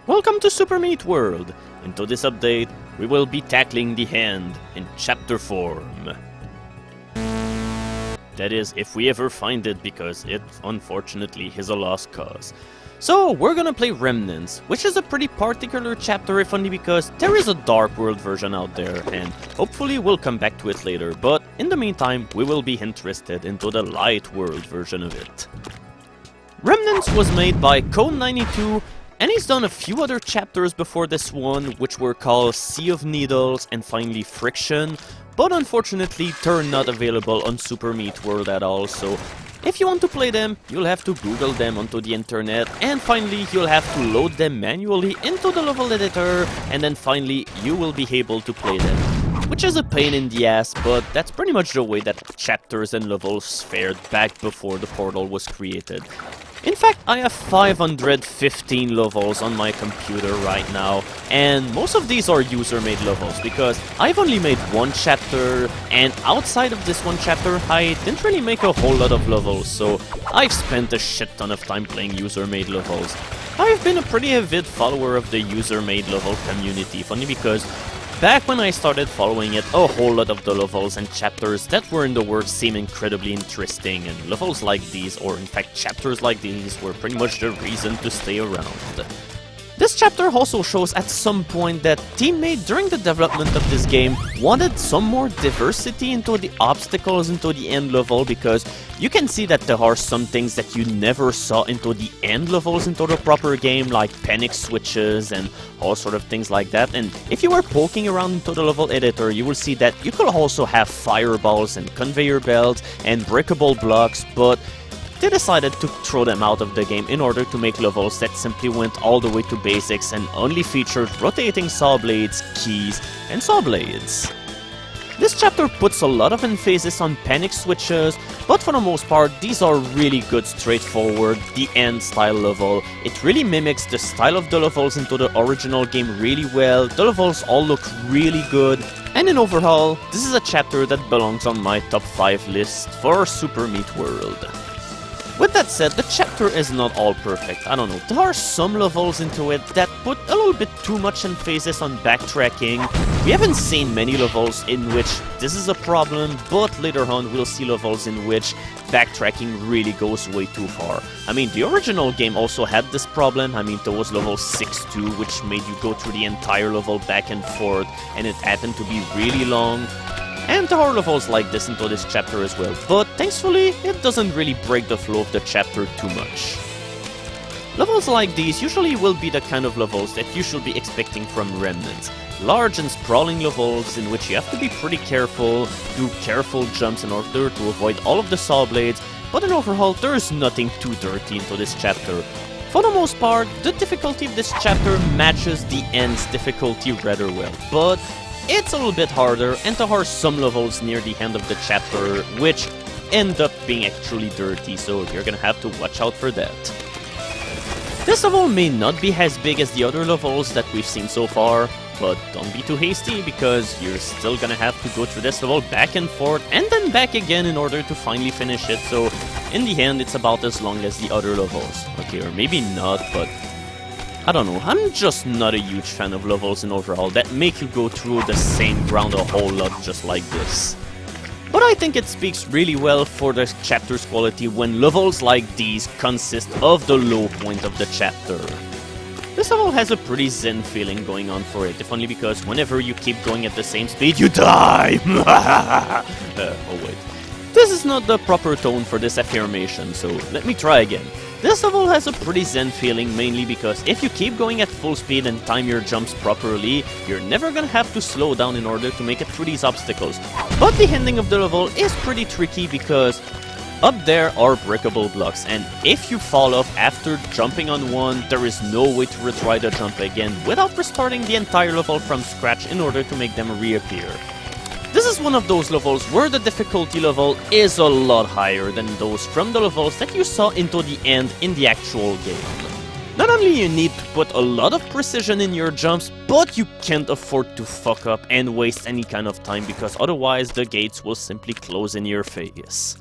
Welcome to Super Meat World. Into this update, we will be tackling the hand in chapter form. That is, if we ever find it, because it, unfortunately, is a lost cause. So, we're gonna play Remnants, which is a pretty particular chapter, if only because there is a Dark World version out there, and hopefully we'll come back to it later, but in the meantime, we will be interested into the Light World version of it. Remnants was made by Code92, and he's done a few other chapters before this one, which were called Sea of Needles and finally Friction, but unfortunately they're not available on Super Meat World at all, so if you want to play them, you'll have to Google them onto the internet, and finally you'll have to load them manually into the level editor, and then finally you will be able to play them. Which is a pain in the ass, but that's pretty much the way that chapters and levels fared back before the portal was created. In fact, I have 515 levels on my computer right now, and most of these are user-made levels, because I've only made one chapter, and outside of this one chapter, I didn't really make a whole lot of levels, so I've spent a shit ton of time playing user-made levels. I've been a pretty avid follower of the user-made level community, funny because back when I started following it, a whole lot of the levels and chapters that were in the works seemed incredibly interesting, and levels like these, or in fact chapters like these, were pretty much the reason to stay around. This chapter also shows at some point that teammates during the development of this game wanted some more diversity into the obstacles into the end level, because you can see that there are some things that you never saw into the end levels into the proper game, like panic switches and all sort of things like that. And if you were poking around into the level editor, you will see that you could also have fireballs and conveyor belts and breakable blocks, but they decided to throw them out of the game in order to make levels that simply went all the way to basics and only featured rotating saw blades, keys, and saw blades. This chapter puts a lot of emphasis on panic switches, but for the most part, these are really good, straightforward, the end style level. It really mimics the style of the levels into the original game really well. The levels all look really good, and in overall, this is a chapter that belongs on my top 5 list for Super Meat World. With that said, the chapter is not all perfect. I don't know, there are some levels into it that put a little bit too much emphasis on backtracking. We haven't seen many levels in which this is a problem, but later on we'll see levels in which backtracking really goes way too far. I mean, the original game also had this problem. I mean, there was level 6-2, which made you go through the entire level back and forth, and it happened to be really long. And there are levels like this into this chapter as well, but thankfully it doesn't really break the flow of the chapter too much. Levels like these usually will be the kind of levels that you should be expecting from Remnants. Large and sprawling levels in which you have to be pretty careful, do careful jumps in order to avoid all of the saw blades, but in overall there is nothing too dirty into this chapter. For the most part, the difficulty of this chapter matches the end's difficulty rather well, but it's a little bit harder, and there are some levels near the end of the chapter which end up being actually dirty, so you're gonna have to watch out for that. This level may not be as big as the other levels that we've seen so far, but don't be too hasty, because you're still gonna have to go through this level back and forth and then back again in order to finally finish it, so in the end it's about as long as the other levels. Okay, or maybe not, but I don't know, I'm just not a huge fan of levels in overall that make you go through the same ground a whole lot just like this. But I think it speaks really well for the chapter's quality when levels like these consist of the low point of the chapter. This level has a pretty zen feeling going on for it, if only because whenever you keep going at the same speed, you die! Oh wait. This is not the proper tone for this affirmation, so let me try again. This level has a pretty zen feeling, mainly because if you keep going at full speed and time your jumps properly, you're never gonna have to slow down in order to make it through these obstacles. But the ending of the level is pretty tricky because up there are breakable blocks, and if you fall off after jumping on one, there is no way to retry the jump again without restarting the entire level from scratch in order to make them reappear. This is one of those levels where the difficulty level is a lot higher than those from the levels that you saw into the end in the actual game. Not only you need to put a lot of precision in your jumps, but you can't afford to fuck up and waste any kind of time, because otherwise the gates will simply close in your face.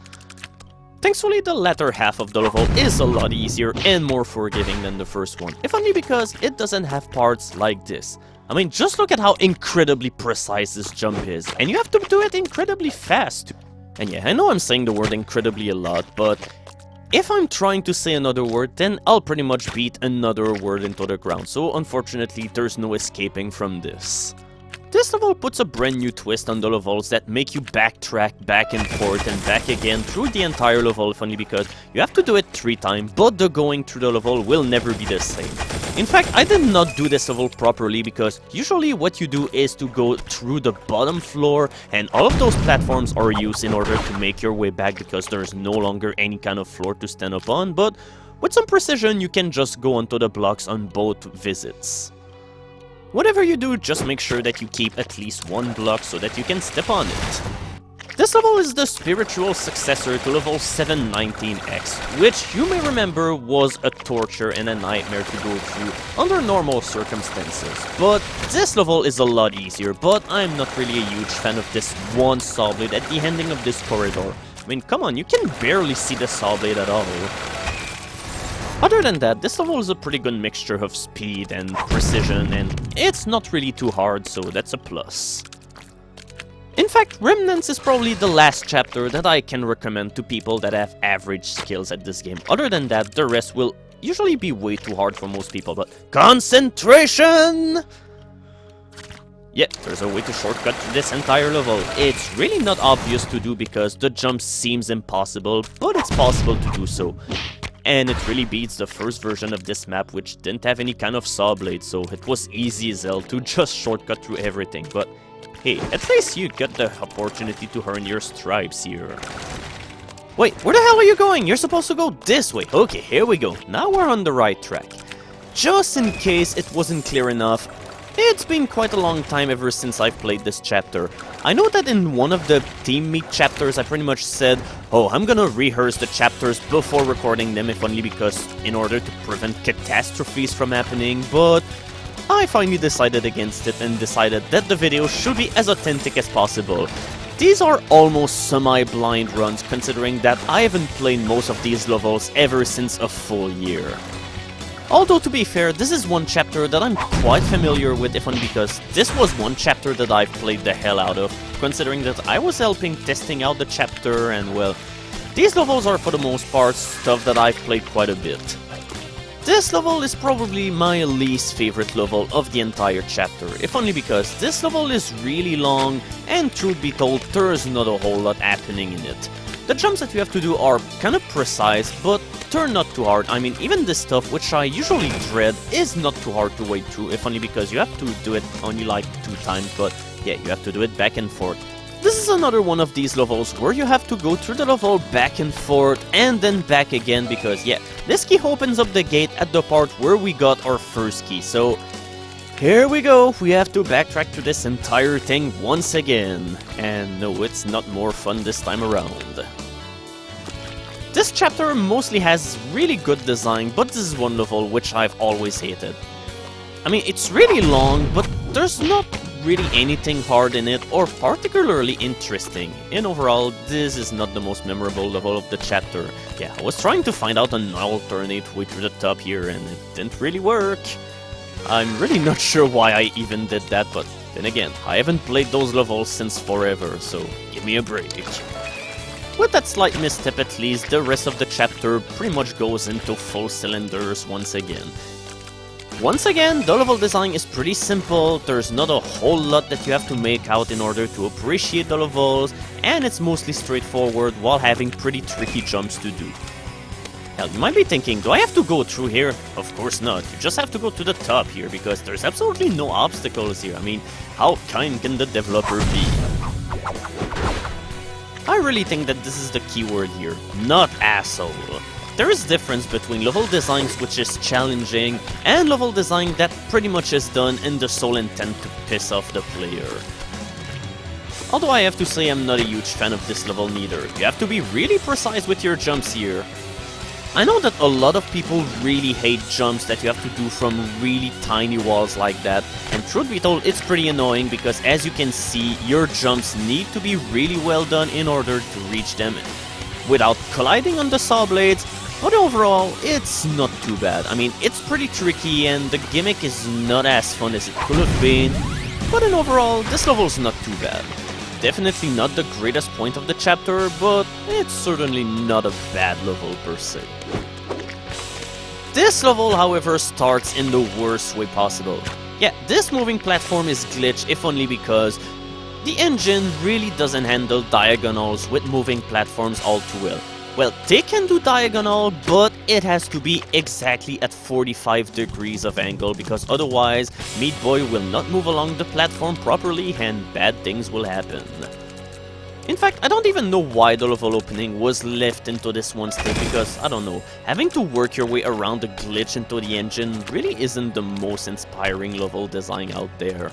Thankfully, the latter half of the level is a lot easier and more forgiving than the first one, if only because it doesn't have parts like this. I mean, just look at how incredibly precise this jump is, and you have to do it incredibly fast. And yeah, I know I'm saying the word incredibly a lot, but if I'm trying to say another word, then I'll pretty much beat another word into the ground, so unfortunately there's no escaping from this. This level puts a brand new twist on the levels that make you backtrack back and forth and back again through the entire level, if only because you have to do it 3 times, but the going through the level will never be the same. In fact, I did not do this level properly because usually what you do is to go through the bottom floor, and all of those platforms are used in order to make your way back because there's no longer any kind of floor to stand up on, but with some precision you can just go onto the blocks on both visits. Whatever you do, just make sure that you keep at least 1 block so that you can step on it. This level is the spiritual successor to level 719X, which you may remember was a torture and a nightmare to go through under normal circumstances. But this level is a lot easier, but I'm not really a huge fan of this one saw blade at the ending of this corridor. I mean, come on, you can barely see the saw blade at all. Other than that, this level is a pretty good mixture of speed and precision, and it's not really too hard, so that's a plus. In fact, Remnants is probably the last chapter that I can recommend to people that have average skills at this game. Other than that, the rest will usually be way too hard for most people, but concentration! Yeah, there's a way to shortcut to this entire level. It's really not obvious to do because the jump seems impossible, but it's possible to do so. And it really beats the first version of this map, which didn't have any kind of saw blade, so it was easy as hell to just shortcut through everything. But hey, at least you got the opportunity to earn your stripes here. Wait, where the hell are you going? You're supposed to go this way. Okay, here we go. Now we're on the right track. Just in case it wasn't clear enough, it's been quite a long time ever since I've played this chapter. I know that in one of the team meet chapters I pretty much said, oh, I'm gonna rehearse the chapters before recording them, if only because in order to prevent catastrophes from happening, but I finally decided against it and decided that the video should be as authentic as possible. These are almost semi-blind runs, considering that I haven't played most of these levels ever since a full year. Although, to be fair, this is one chapter that I'm quite familiar with, if only because this was one chapter that I played the hell out of, considering that I was helping testing out the chapter, and well, these levels are for the most part stuff that I've played quite a bit. This level is probably my least favorite level of the entire chapter, if only because this level is really long, and truth be told, there's not a whole lot happening in it. The jumps that you have to do are kind of precise, but they're not too hard. I mean, even this stuff, which I usually dread, is not too hard to wade through, if only because you have to do it only like 2 times, but yeah, you have to do it back and forth. This is another one of these levels where you have to go through the level back and forth, and then back again, because yeah, this key opens up the gate at the part where we got our first key, so here we go, we have to backtrack to this entire thing once again. And no, it's not more fun this time around. This chapter mostly has really good design, but this is one level which I've always hated. I mean, it's really long, but there's not really anything hard in it or particularly interesting. And overall, this is not the most memorable level of the chapter. Yeah, I was trying to find out an alternate way to the top here and it didn't really work. I'm really not sure why I even did that, but then again, I haven't played those levels since forever, so give me a break. With that slight misstep at least, the rest of the chapter pretty much goes into full cylinders once again. Once again, the level design is pretty simple, there's not a whole lot that you have to make out in order to appreciate the levels, and it's mostly straightforward while having pretty tricky jumps to do. Hell, you might be thinking, do I have to go through here? Of course not, you just have to go to the top here, because there's absolutely no obstacles here. I mean, how kind can the developer be? I really think that this is the keyword here, not asshole. There is difference between level designs which is challenging, and level design that pretty much is done in the sole intent to piss off the player. Although I have to say I'm not a huge fan of this level neither, you have to be really precise with your jumps here. I know that a lot of people really hate jumps that you have to do from really tiny walls like that, and truth be told, it's pretty annoying because as you can see, your jumps need to be really well done in order to reach them. without colliding on the saw blades, but overall, it's not too bad. I mean, it's pretty tricky and the gimmick is not as fun as it could have been, but in overall, this level's not too bad. Definitely not the greatest point of the chapter, but it's certainly not a bad level per se. This level, however, starts in the worst way possible. Yeah, this moving platform is glitched if only because the engine really doesn't handle diagonals with moving platforms all too well. Well, they can do diagonal, but it has to be exactly at 45 degrees of angle, because otherwise, Meat Boy will not move along the platform properly and bad things will happen. In fact, I don't even know why the level opening was left into this one state, because, I don't know, having to work your way around the glitch into the engine really isn't the most inspiring level design out there.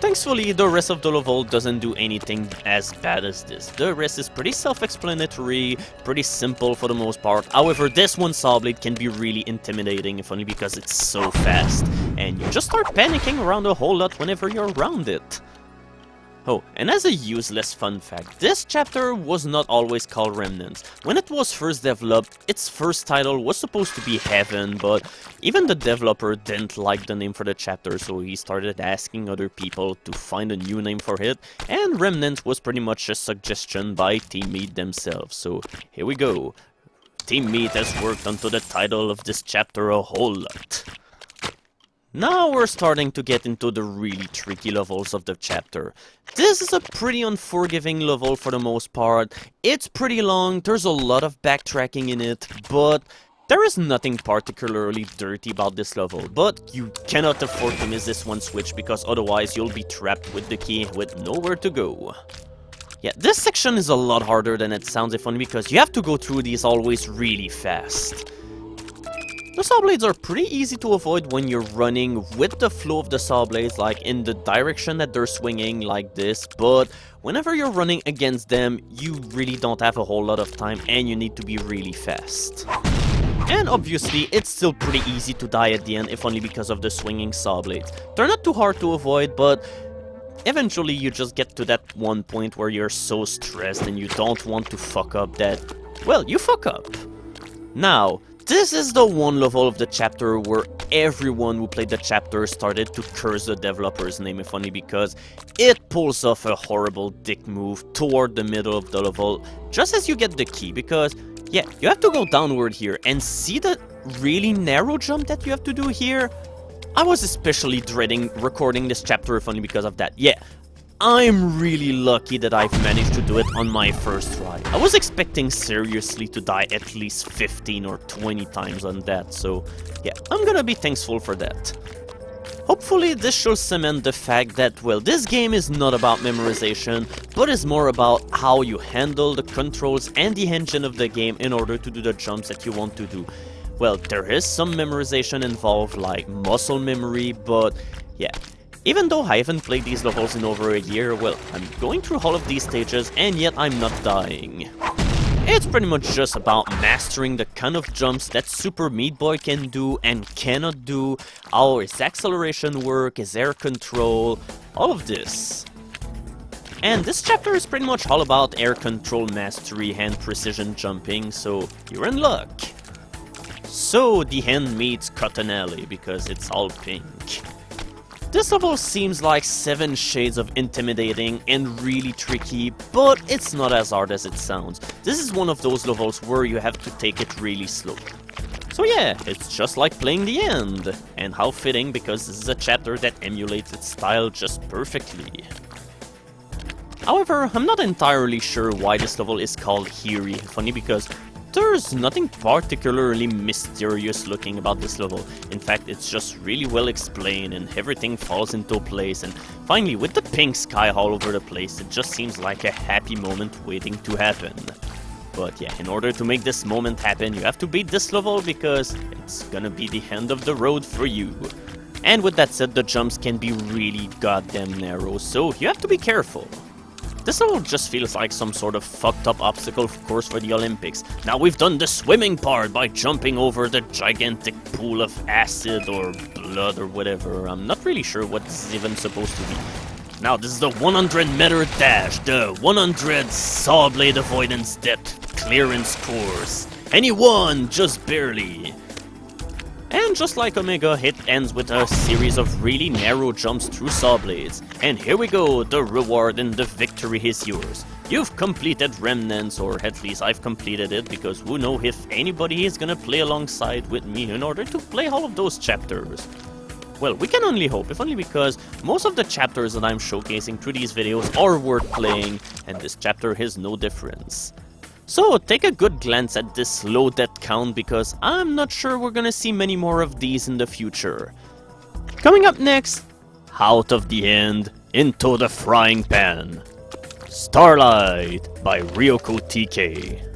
Thankfully, the rest of the level doesn't do anything as bad as this. The rest is pretty self-explanatory, pretty simple for the most part. However, this one saw blade can be really intimidating, if only because it's so fast, and you just start panicking around a whole lot whenever you're around it. Oh, and as a useless fun fact, this chapter was not always called Remnants. When it was first developed, its first title was supposed to be Heaven, but even the developer didn't like the name for the chapter, so he started asking other people to find a new name for it, and Remnants was pretty much a suggestion by Team Meat themselves, so here we go. Team Meat has worked onto the title of this chapter a whole lot. Now we're starting to get into the really tricky levels of the chapter. This is a pretty unforgiving level for the most part. It's pretty long, there's a lot of backtracking in it, but there is nothing particularly dirty about this level. But you cannot afford to miss this one switch, because otherwise you'll be trapped with the key with nowhere to go. Yeah, this section is a lot harder than it sounds, if only because you have to go through these always really fast. The saw blades are pretty easy to avoid when you're running with the flow of the saw blades, like in the direction that they're swinging like this, but whenever you're running against them, you really don't have a whole lot of time and you need to be really fast. And obviously, it's still pretty easy to die at the end, if only because of the swinging saw blades. They're not too hard to avoid, but eventually you just get to that one point where you're so stressed and you don't want to fuck up that, well, you fuck up. Now, this is the one level of the chapter where everyone who played the chapter started to curse the developer's name, if only because it pulls off a horrible dick move toward the middle of the level just as you get the key, because yeah, you have to go downward here and see the really narrow jump that you have to do here. I was especially dreading recording this chapter, if only because of that. Yeah, I'm really lucky that I've managed to do it on my first try. I was expecting seriously to die at least 15 or 20 times on that, so yeah, I'm gonna be thankful for that. Hopefully this should cement the fact that, well, this game is not about memorization, but is more about how you handle the controls and the engine of the game in order to do the jumps that you want to do. Well, there is some memorization involved, like muscle memory, but yeah. Even though I haven't played these levels in over a year, well, I'm going through all of these stages and yet I'm not dying. It's pretty much just about mastering the kind of jumps that Super Meat Boy can do and cannot do, how his acceleration work, his air control, all of this. And this chapter is pretty much all about air control mastery and precision jumping, so you're in luck. So the end meets Cotton Alley because it's all pink. This level seems like 7 shades of intimidating and really tricky, but it's not as hard as it sounds. This is one of those levels where you have to take it really slow. So yeah, it's just like playing the end. And how fitting, because this is a chapter that emulates its style just perfectly. However, I'm not entirely sure why this level is called Eerie, funny because there's nothing particularly mysterious looking about this level. In fact, it's just really well explained and everything falls into place, and finally, with the pink sky all over the place, it just seems like a happy moment waiting to happen. But yeah, in order to make this moment happen, you have to beat this level because it's gonna be the end of the road for you. And with that said, the jumps can be really goddamn narrow, so you have to be careful. This level just feels like some sort of fucked up obstacle course for the Olympics. Now we've done the swimming part by jumping over the gigantic pool of acid or blood or whatever. I'm not really sure what this is even supposed to be. Now this is the 100-meter dash, the 100 saw blade avoidance depth. clearance course. And he won, just barely. And just like Omega, it ends with a series of really narrow jumps through saw blades. And here we go, the reward and the victory is yours. You've completed Remnants, or at least I've completed it, because who knows if anybody is gonna play alongside with me in order to play all of those chapters. Well, we can only hope, if only because most of the chapters that I'm showcasing through these videos are worth playing, and this chapter is no difference. So, take a good glance at this low death count because I'm not sure we're gonna see many more of these in the future. Coming up next, Out of the End, Into the Frying Pan. Starlight by Ryoko TK.